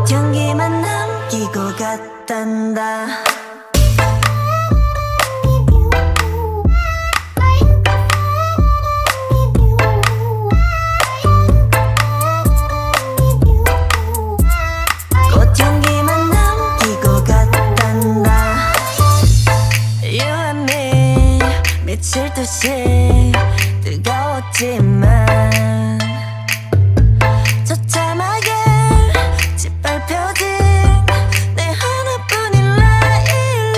꽃향기만 남기고 갔단다. 꽃향기만 남기고 갔단다. You and me 미칠 듯이